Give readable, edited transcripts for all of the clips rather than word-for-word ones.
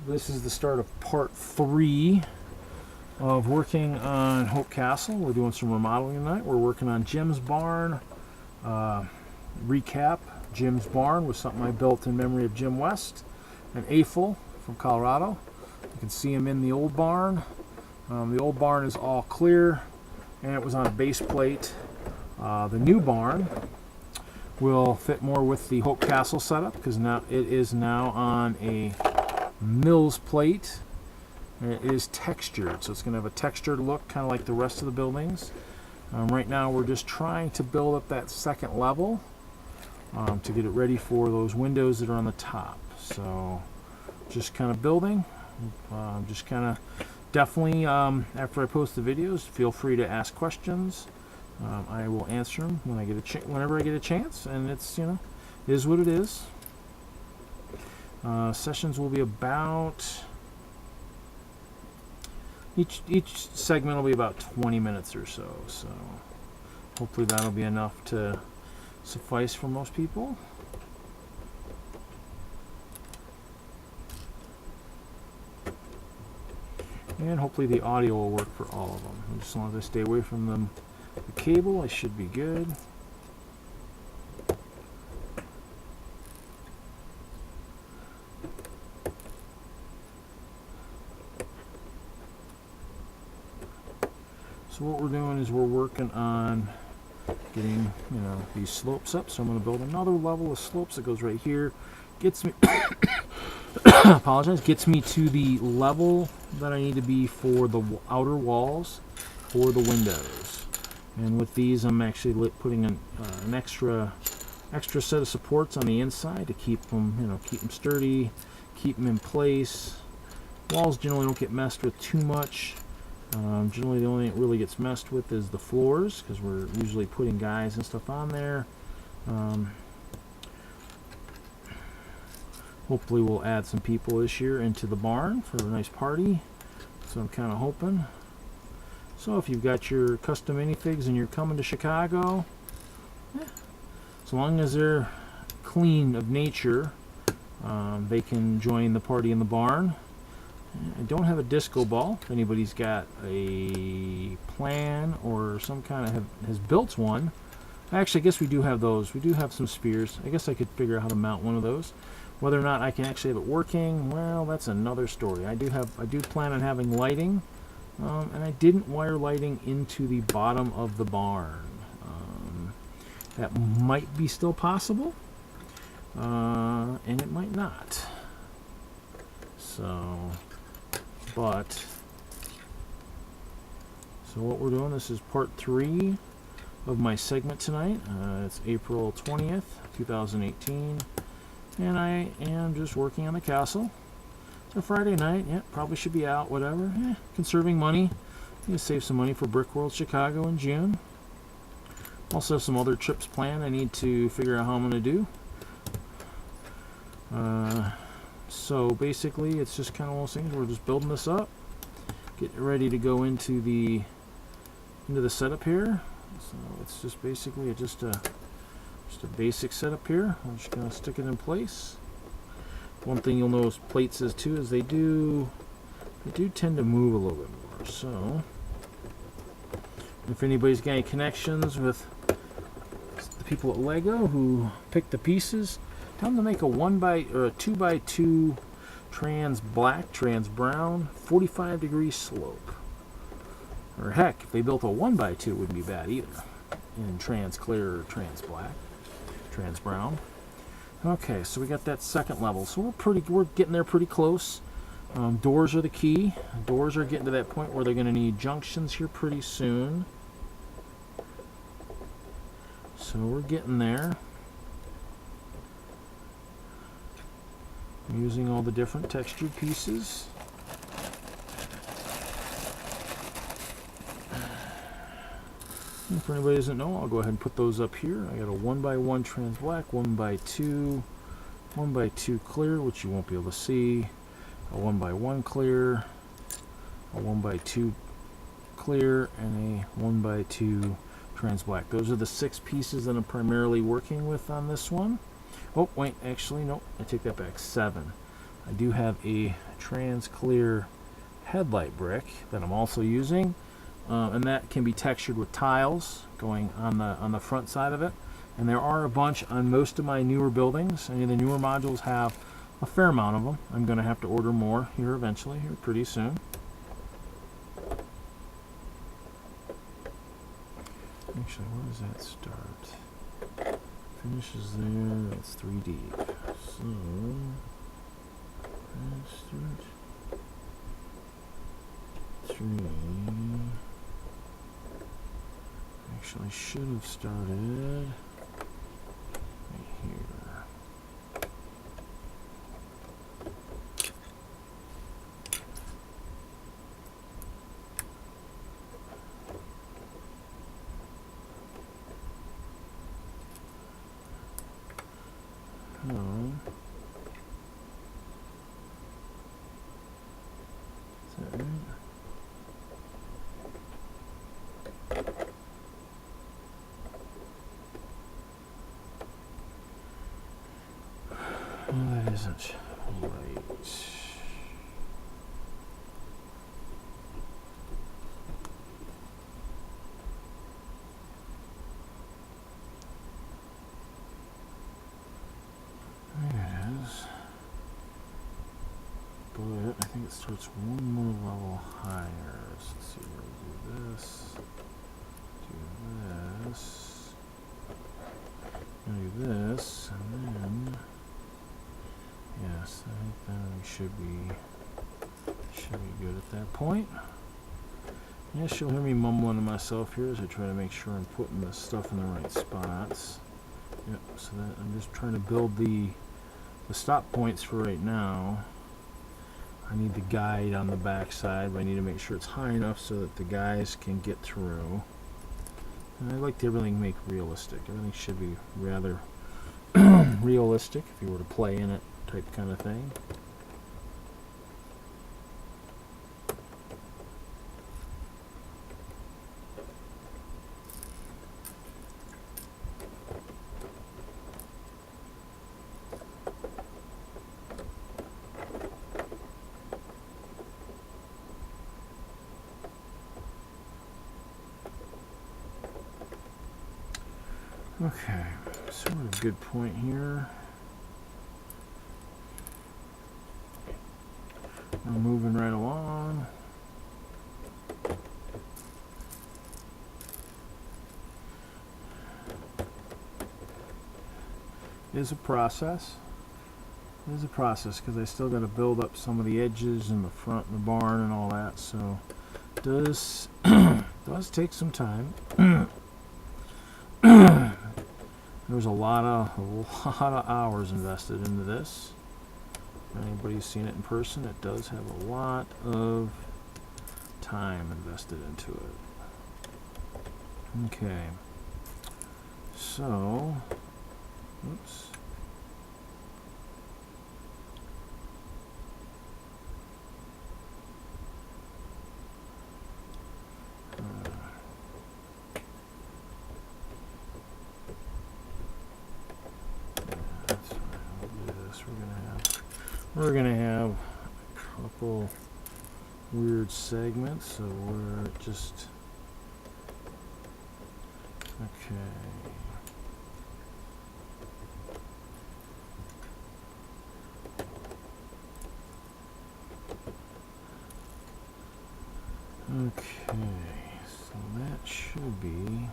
This is the start of part 3 of working on Hope Castle. We're doing some remodeling tonight. We're working on Jim's Barn. Recap, Jim's Barn was something I built in memory of Jim West, an AFOL from Colorado. You can see him in the old barn. The old barn is all clear and it was on a base plate. The new barn will fit more with the Hope Castle setup because now it is now on a Mills plate. It is textured, so it's going to have a textured look, kind of like the rest of the buildings. Right now we're just trying to build up that second level to get it ready for those windows that are on the top. So just kind of building, just kind of definitely after I post the videos, feel free to ask questions. I will answer them when I get whenever I get a chance, and it's, you know, it is what it is. Sessions will be about each segment will be about 20 minutes or so. So hopefully that'll be enough to suffice for most people. And hopefully the audio will work for all of them. As long as I stay away from the cable, I should be good. So what we're doing is we're working on getting, you know, these slopes up. So I'm going to build another level of slopes that goes right here. Gets me apologize, gets me to the level that I need to be for the outer walls for the windows. And with these, I'm actually putting an extra set of supports on the inside to keep them, you know, keep them sturdy, keep them in place. Walls generally don't get messed with too much. Generally, the only thing that really gets messed with is the floors, because we're usually putting guys and stuff on there. Hopefully we'll add some people this year into the barn for a nice party. So I'm kind of hoping. So if you've got your custom minifigs and you're coming to Chicago, as long as they're clean of nature, they can join the party in the barn. I don't have a disco ball. If anybody's got a plan or some kind of has built one, actually I guess we do have those. We do have some spears. I guess I could figure out how to mount one of those. Whether or not I can actually have it working, well, that's another story. I do plan on having lighting, and I didn't wire lighting into the bottom of the barn. That might be still possible, and it might not. So what we're doing, this is part 3 of my segment tonight. It's April 20th, 2018. And I am just working on the castle. So Friday night, yeah, probably should be out, whatever. Conserving money. I'm going to save some money for Brick World Chicago in June. Also have some other trips planned I need to figure out how I'm going to do. So basically, it's just kind of one of those things. We're just building this up, getting ready to go into the setup here. So it's just basically just a basic setup here. I'm just going to stick it in place. One thing you'll notice plates is too is they do tend to move a little bit more. So if anybody's got any connections with the people at Lego who pick the pieces, tell them to make a 2x2 trans black, trans brown, 45-degree slope. Or heck, if they built a 1x2, it wouldn't be bad either. In trans clear or trans black, trans brown. Okay, so we got that second level. So we're getting there pretty close. Doors are the key. Doors are getting to that point where they're going to need junctions here pretty soon. So we're getting there. I'm using all the different textured pieces. And for anybody who doesn't know, I'll go ahead and put those up here. I got a 1x1 trans black, 1x2, 1x2 clear, which you won't be able to see, a 1x1 clear, a 1x2 clear, and a 1x2 trans black. Those are the 6 pieces that I'm primarily working with on this one. Oh, wait, actually, nope, I take that back, 7. I do have a trans clear headlight brick that I'm also using, and that can be textured with tiles going on the front side of it. And there are a bunch on most of my newer buildings. Any of the newer modules have a fair amount of them. I'm going to have to order more here eventually, here pretty soon. Actually, where does that start? Finishes there, that's 3 deep. So, let's start 3. Actually, should have started right here. Is that right? No, that isn't right. There it is. But I think it starts one more level higher. So let's see, we'll do this. Do this. Do this, and then yes, I think then we should be good at that point. Yes, you'll hear me mumbling to myself here as I try to make sure I'm putting this stuff in the right spots. Yep, so that I'm just trying to build the stop points for right now. I need the guide on the back side, but I need to make sure it's high enough so that the guys can get through. And I like to everything make realistic. Everything should be rather realistic if you were to play in it type kind of thing. Okay, so we're at a good point here. We're moving right along. It is a process. It is a process because I still got to build up some of the edges and the front and the barn and all that. So it does take some time. There's a lot of hours invested into this. If anybody's seen it in person, it does have a lot of time invested into it. Okay. So, oops. We're gonna have a couple weird segments, so we're just okay. Okay, so that should be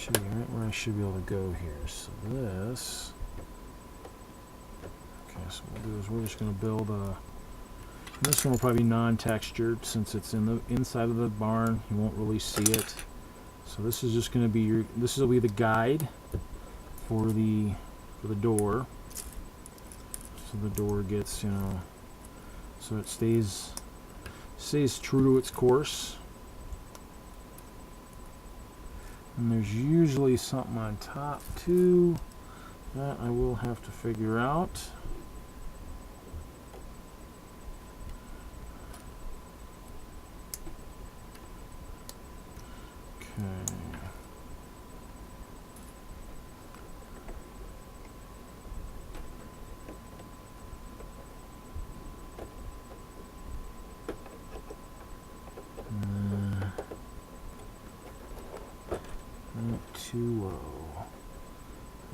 right where I should be able to go here. So this. So what we'll do is we're just going to build a. This one will probably be non-textured since it's in the inside of the barn. You won't really see it. So this is just going to be your. This will be the guide for the door. So the door gets, you know, so it stays true to its course. And there's usually something on top too that I will have to figure out. Not too low.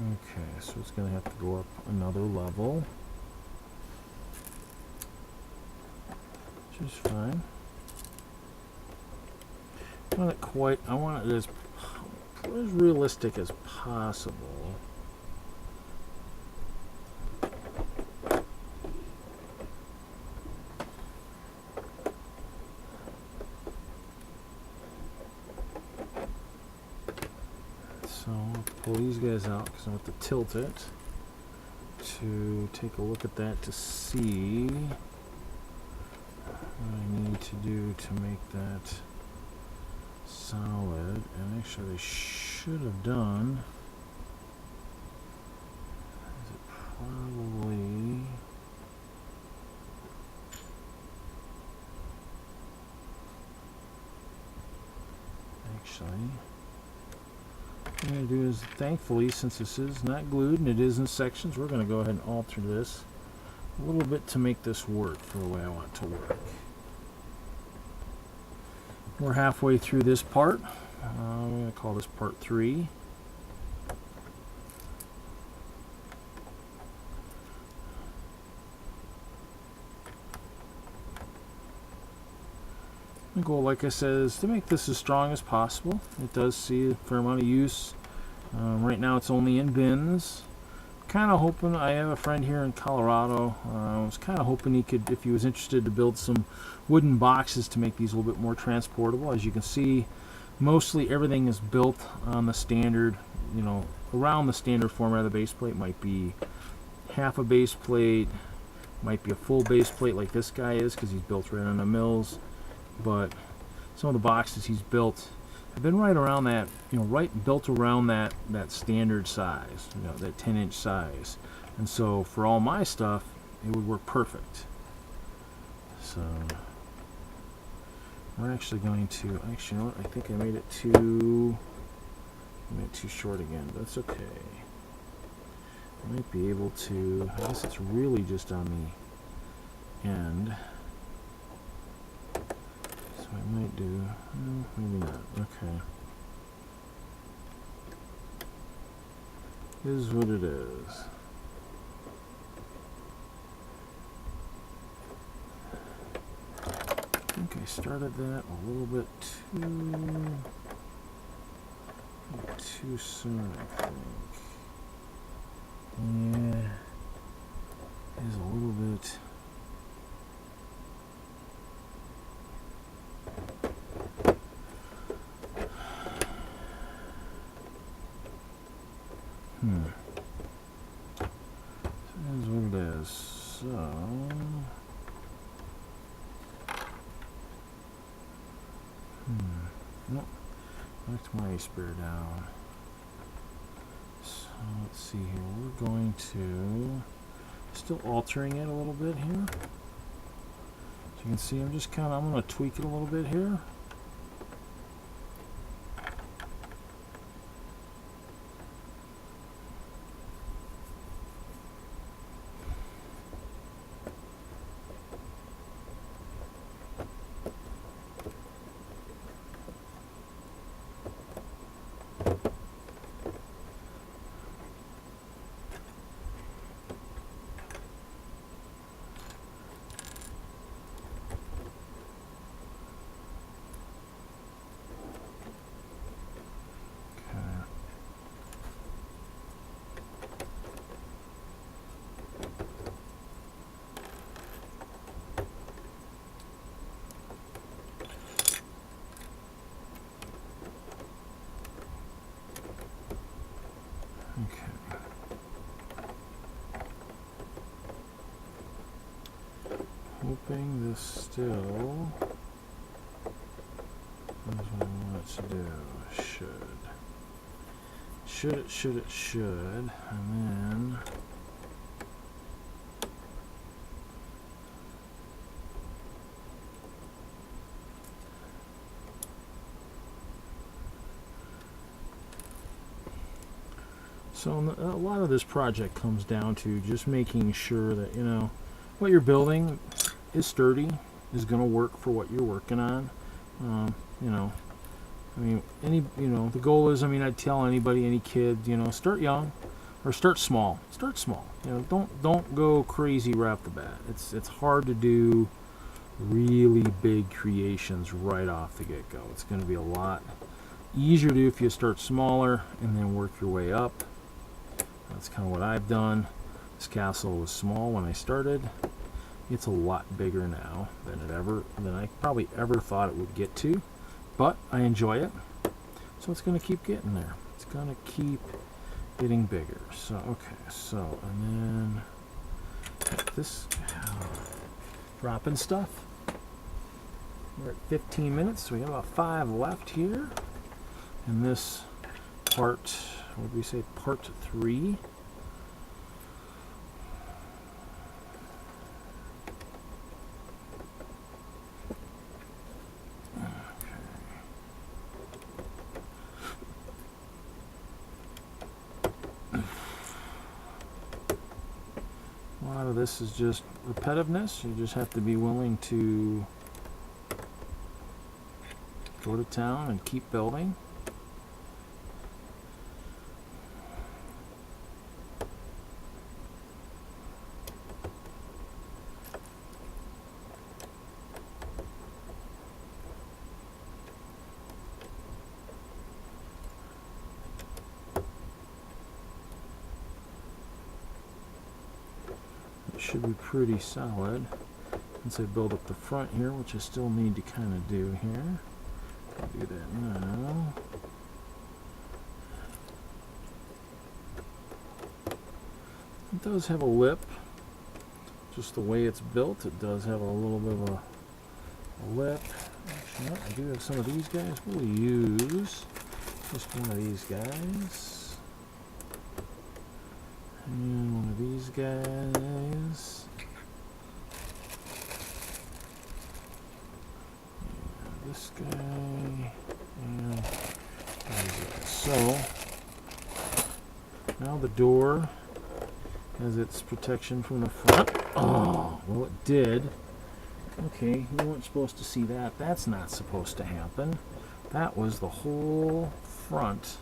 Okay, so it's going to have to go up another level. Which is fine. I want it as realistic as possible. So I'll pull these guys out because I have to tilt it to take a look at that to see what I need to do to make that solid. And actually I should have done is it probably actually what I'm going to do is, thankfully, since this is not glued and it is in sections, we're going to go ahead and alter this a little bit to make this work for the way I want it to work. We're halfway through this part. I'm going to call this part 3. The goal, like I said, is to make this as strong as possible. It does see a fair amount of use. Right now it's only in bins. Kind of hoping, I have a friend here in Colorado. I was kind of hoping he could, if he was interested, to build some wooden boxes to make these a little bit more transportable. As you can see, mostly everything is built on the standard, you know, around the standard format of the base plate. Might be half a base plate, might be a full base plate like this guy is because he's built right on the mills. But some of the boxes he's built have been right around that, you know, built around that standard size, you know, that 10-inch size. And so for all my stuff, it would work perfect. So we're actually going to, you know what, I think I made it too short again, but that's okay. I might be able to, I guess it's really just on the end. I might do, no, maybe not. Okay. Is what it is. I think I started that a little bit too soon, I think. Yeah, is a little bit. That's what it is. So, nope. Knocked my spare down. So let's see here. We're going to still altering it a little bit here. As you can see, I'm going to tweak it a little bit here. Hoping this still is what I want it to do. Should, and then so a lot of this project comes down to just making sure that, you know, what you're building is sturdy, is going to work for what you're working on. You know, I mean, the goal is, I mean, I'd tell anybody, any kid, start young, or start small. Start small. Don't go crazy right off the bat. It's hard to do really big creations right off the get-go. It's going to be a lot easier to do if you start smaller and then work your way up. That's kind of what I've done. This castle was small when I started. It's a lot bigger now than I probably ever thought it would get to, but I enjoy it. So it's going to keep getting there. It's going to keep getting bigger. So okay, and then this dropping stuff. We're at 15 minutes, so we got about 5 left here. And this part, what did we say, part 3. A lot of this is just repetitiveness. You just have to be willing to go to town and keep building. Should be pretty solid once I build up the front here, which I still need to kind of do here. I'll do that now. It does have a lip, just the way it's built. It does have a little bit of a lip. Actually, no, I do have some of these guys. We'll use just one of these guys. And one of these guys. And this guy. And so now the door has its protection from the front. Oh, well, it did. Okay, you weren't supposed to see that. That's not supposed to happen. That was the whole front.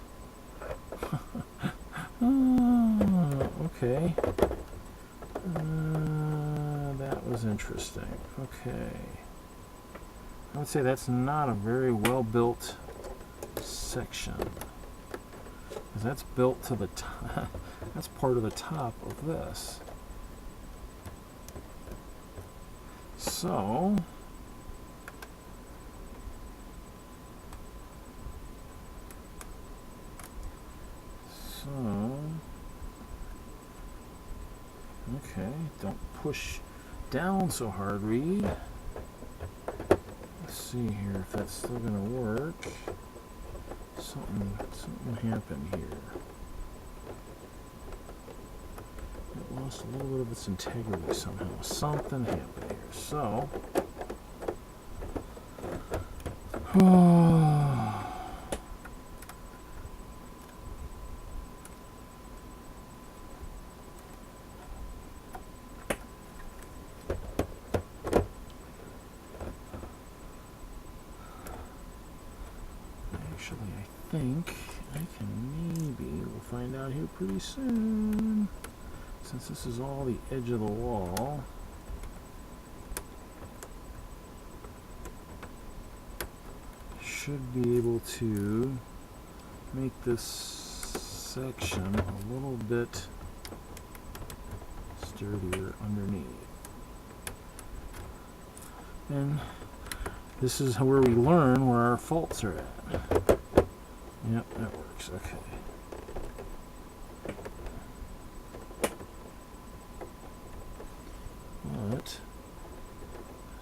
Okay. That was interesting. Okay. I would say that's not a very well built section. Because that's built to the top. That's part of the top of this. So okay, don't push down so hard, Reed. Let's see here if that's still gonna work. Something happened here. It lost a little bit of its integrity somehow. Something happened here. So actually, I think I can we'll find out here pretty soon. Since this is all the edge of the wall, should be able to make this section a little bit sturdier underneath. And this is where we learn where our faults are at. Yep, that works. Okay. But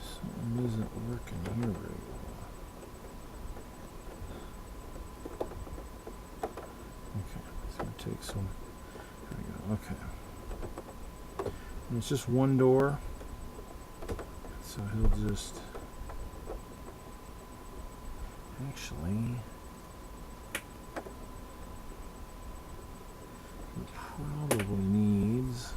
something isn't working here very well. Okay, it's going to take some. There we go. Okay. And it's just one door, so he'll just actually. He probably needs.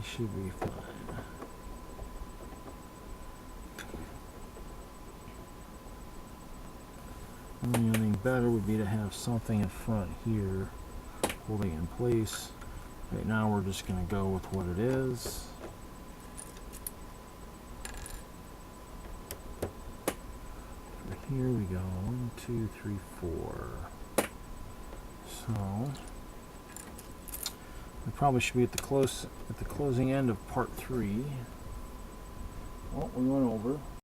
It should be fine. Only thing better would be to have something in front here holding in place. Right now we're just going to go with what it is. For here we go. 1, 2, 3, 4. So we probably should be at the closing end of part 3. Well, we went over.